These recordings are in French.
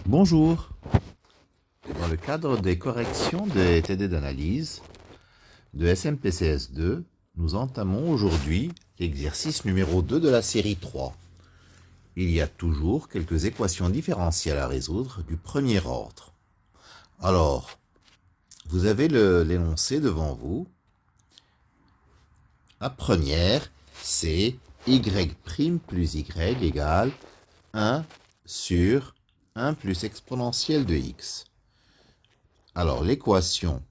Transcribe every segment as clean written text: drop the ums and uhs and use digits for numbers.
Bonjour. Dans le cadre des corrections des TD d'analyse de SMPCS2, nous entamons aujourd'hui l'exercice numéro 2 de la série 3. Il y a toujours quelques équations différentielles à résoudre du premier ordre. Alors, vous avez l'énoncé devant vous. La première, c'est y' plus y égale 1 sur 1 plus exponentielle de x. Alors, l'équation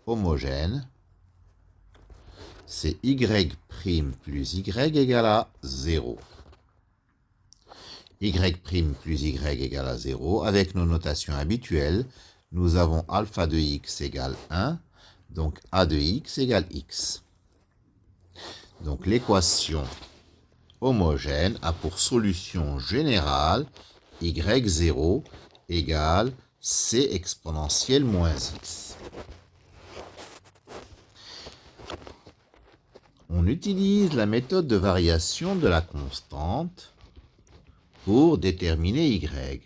homogène, c'est y' plus y égale à 0. Y' plus y égale à 0. Avec nos notations habituelles, nous avons alpha de x égale 1, donc a de x égale x. Donc l'équation homogène a pour solution générale y0 égale c exponentielle moins x. On utilise la méthode de variation de la constante pour déterminer y.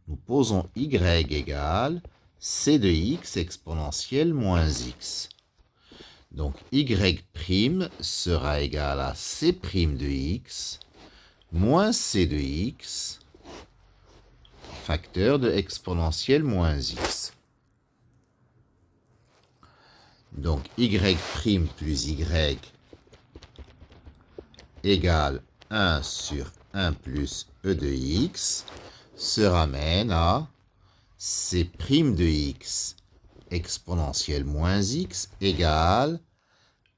Nous posons y égale c de x exponentielle moins x. Donc y' sera égal à c' de x moins c de x, facteur de exponentielle moins x. Donc y' plus y égale 1 sur 1 plus e de x se ramène à c' de x exponentielle moins x égale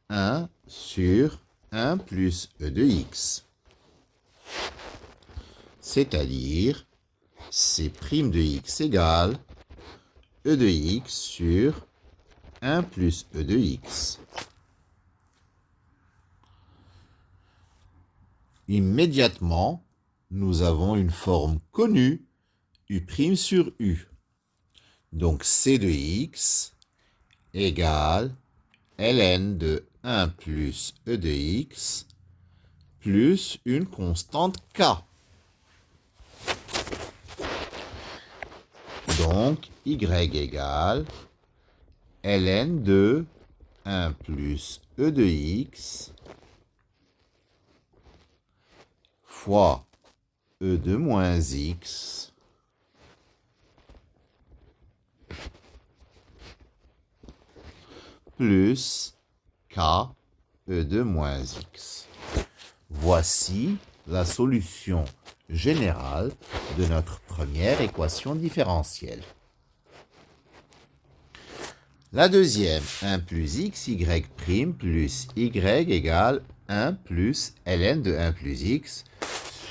1 sur 1 plus e de x. C'est-à-dire c' de x égale e de x sur 1 plus e de x. Immédiatement, nous avons une forme connue, u' sur u. Donc c de x égale ln de 1 plus e de x plus une constante k. Donc y égale ln de 1 plus e de x fois e de moins x plus k e de moins x. Voici la solution générale de notre première équation différentielle. La deuxième, 1 plus x, y' plus y égale 1 plus ln de 1 plus x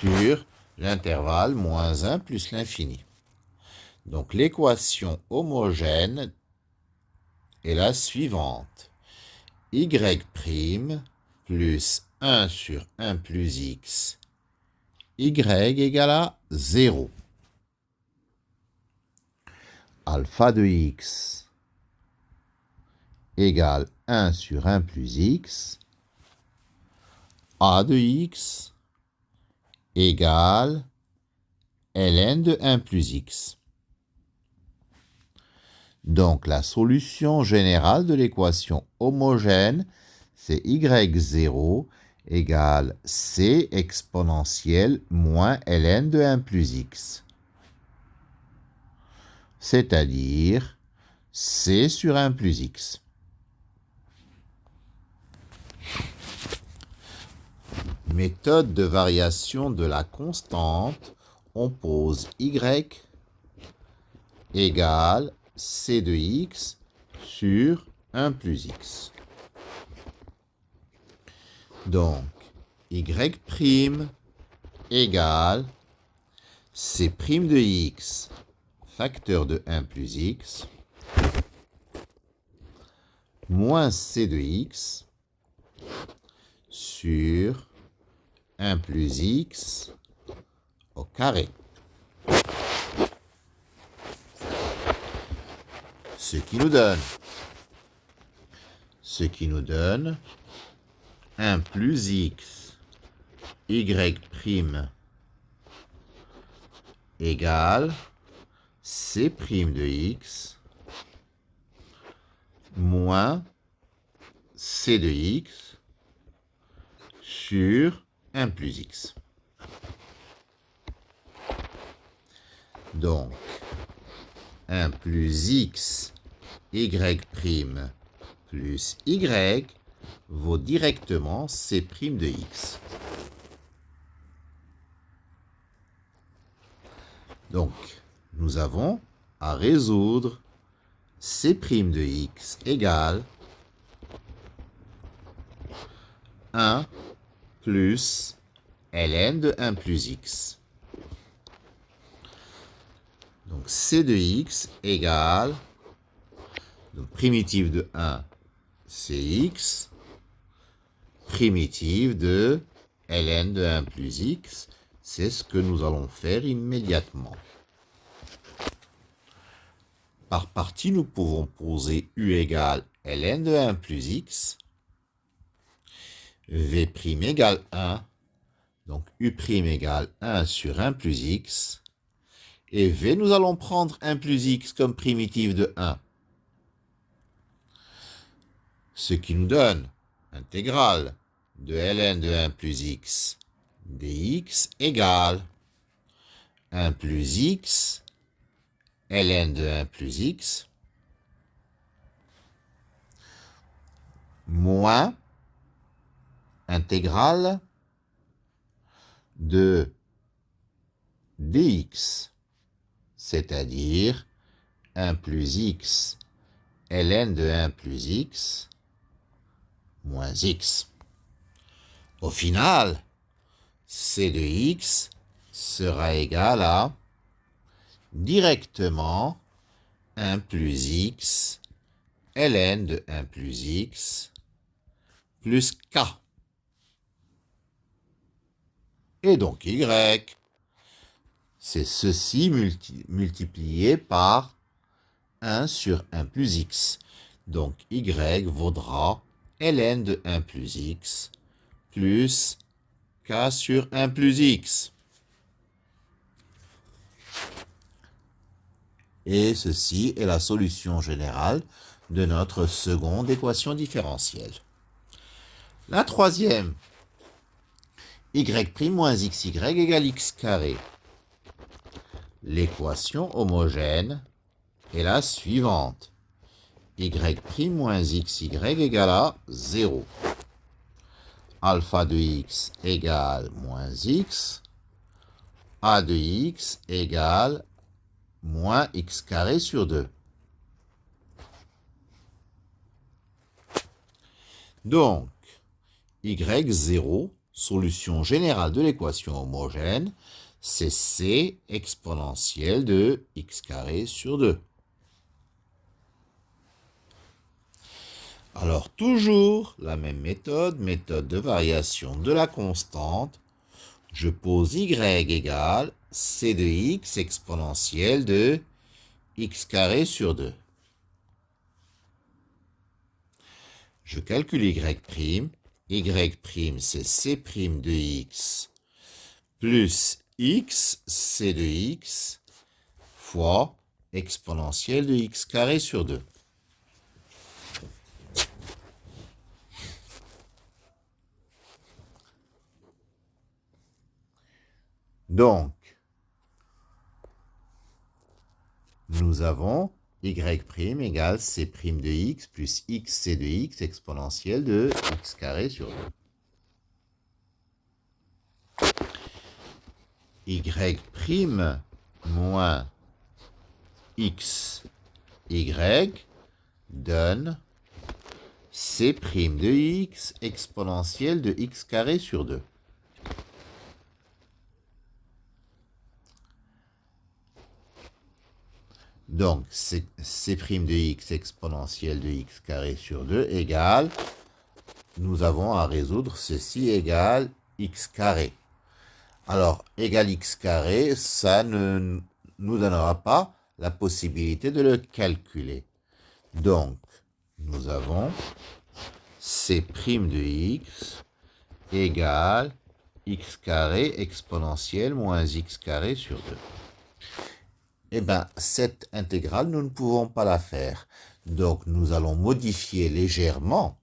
sur l'intervalle moins 1 plus l'infini. Donc l'équation homogène est la suivante. Y' plus 1 sur 1 plus x, y égale à 0. Alpha de x égale 1 sur 1 plus x, a de x égale ln de 1 plus x. Donc la solution générale de l'équation homogène, c'est y0 égale c exponentielle moins ln de 1 plus x. C'est-à-dire c sur 1 plus x. Méthode de variation de la constante, on pose y égale c de x sur 1 plus x. Donc, y' égale c' de x, facteur de 1 plus x, moins c de x sur 1 plus x au carré. Ce qui nous donne 1 plus x, y' égale c' de x moins c de x sur 1 plus x. Donc, 1 plus x, y' plus y vaut directement c' de x. Donc, nous avons à résoudre c' de x égale 1 plus ln de 1 plus x. Donc, c de x égale, donc primitive de 1, c'est x, primitive de ln de 1 plus x, c'est ce que nous allons faire immédiatement. Par partie, nous pouvons poser u égale ln de 1 plus x, v' égale 1, donc u' égale 1 sur 1 plus x, et v, nous allons prendre 1 plus x comme primitive de 1. Ce qui nous donne intégrale de ln de 1 plus x dx égale 1 plus x ln de 1 plus x moins intégrale de dx, c'est-à-dire 1 plus x ln de 1 plus x moins x. Au final, c de x sera égal à directement 1 plus x ln de 1 plus x plus k. Et donc y, c'est ceci multiplié par 1 sur 1 plus x. Donc y vaudra ln de 1 plus x plus k sur 1 plus x. Et ceci est la solution générale de notre seconde équation différentielle. La troisième, y' moins xy égale x carré. L'équation homogène est la suivante. Y' moins xy égale à 0. Alpha de x égale moins x. A de x égale moins x carré sur 2. Donc, y0, solution générale de l'équation homogène, c'est c exponentielle de x carré sur 2. Alors, toujours la même méthode de variation de la constante. Je pose y égale c de x exponentielle de x carré sur 2. Je calcule y'. Y' c'est c' de x plus x c de x fois exponentielle de x carré sur 2. Donc, nous avons y' égale c' de x plus x c de x exponentielle de x carré sur 2. Y' moins x y donne c' de x exponentielle de x carré sur 2. Donc, c' de x exponentielle de x carré sur 2 égale, nous avons à résoudre ceci égale x carré. Alors, égal x carré, ça ne nous donnera pas la possibilité de le calculer. Donc, nous avons c' de x égale x carré exponentielle moins x carré sur 2. Eh bien, cette intégrale, nous ne pouvons pas la faire. Donc, nous allons modifier légèrement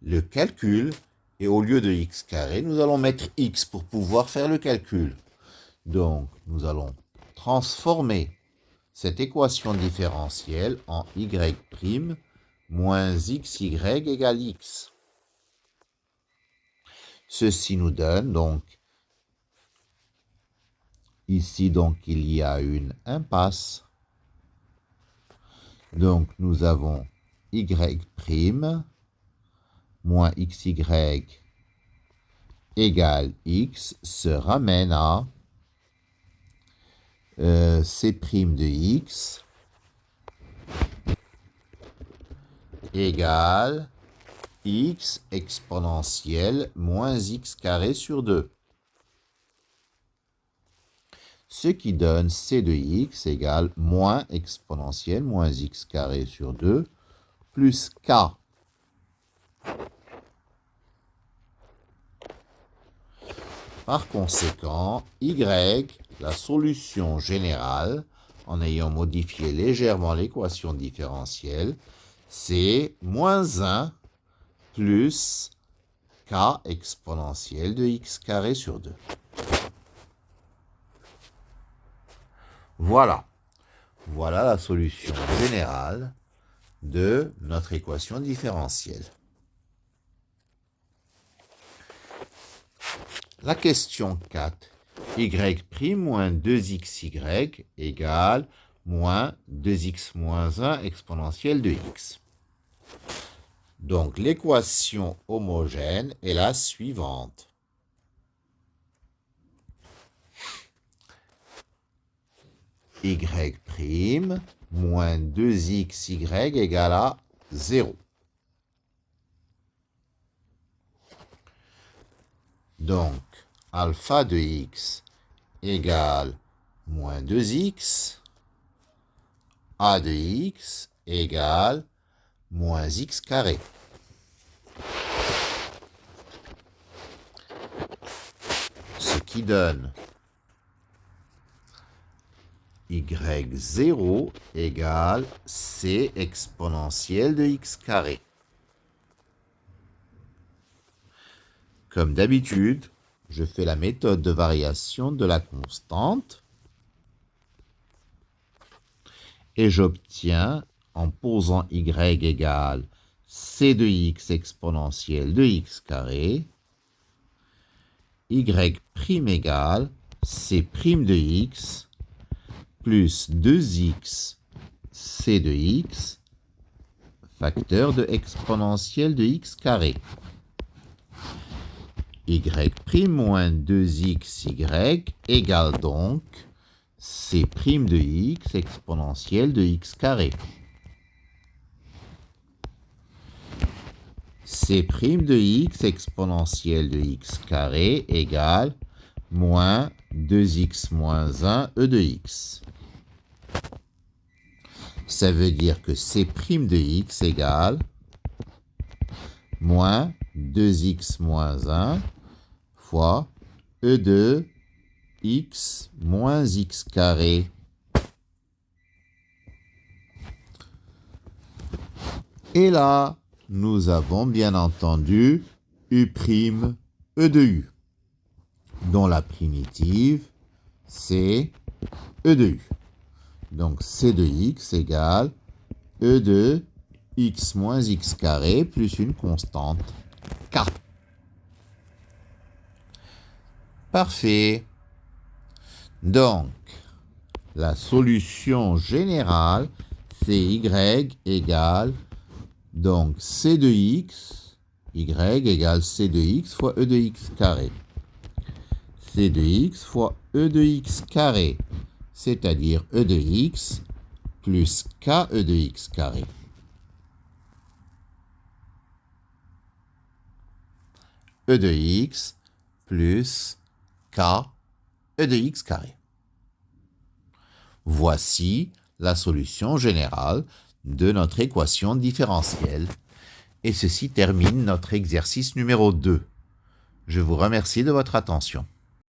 le calcul. Et au lieu de x carré, nous allons mettre x pour pouvoir faire le calcul. Donc, nous allons transformer cette équation différentielle en y' moins xy égale x. Ceci nous donne donc, ici donc il y a une impasse. Donc nous avons y' moins xy égale x se ramène à c' de x égale x exponentielle moins x carré sur 2. Ce qui donne c de x égale moins exponentielle moins x carré sur 2 plus k. Par conséquent, y, la solution générale, en ayant modifié légèrement l'équation différentielle, c'est moins 1 plus k exponentielle de x carré sur 2. Voilà. Voilà la solution générale de notre équation différentielle. La question 4. y' moins 2xy égale moins 2x moins 1 exponentielle de x. Donc l'équation homogène est la suivante. y' moins 2xy égale à 0. Donc, alpha de x égale moins 2x, a de x égale moins x carré. Ce qui donne y0 égale c exponentielle de x carré. Comme d'habitude, je fais la méthode de variation de la constante et j'obtiens, en posant y égale c de x exponentielle de x carré, y' égale c' de x plus 2x c de x facteur de exponentielle de x carré. y' moins 2xy égale donc c' de x exponentielle de x carré. c' de x exponentielle de x carré égale moins 2x moins 1 e de x. Ça veut dire que c' de x égale moins 2x moins 1 fois e de x moins x carré. Et là, nous avons bien entendu u', e de u, dont la primitive, c'est e de u. Donc, c de x égale e de x moins x carré plus une constante k. Parfait. Donc, la solution générale, c'est y égale, donc c de x, y égale c de x fois e de x carré. c de x fois e de x carré, c'est-à-dire e de x plus k e de x carré. e de x plus k e de x carré. Voici la solution générale de notre équation différentielle. Et ceci termine notre exercice numéro 2. Je vous remercie de votre attention.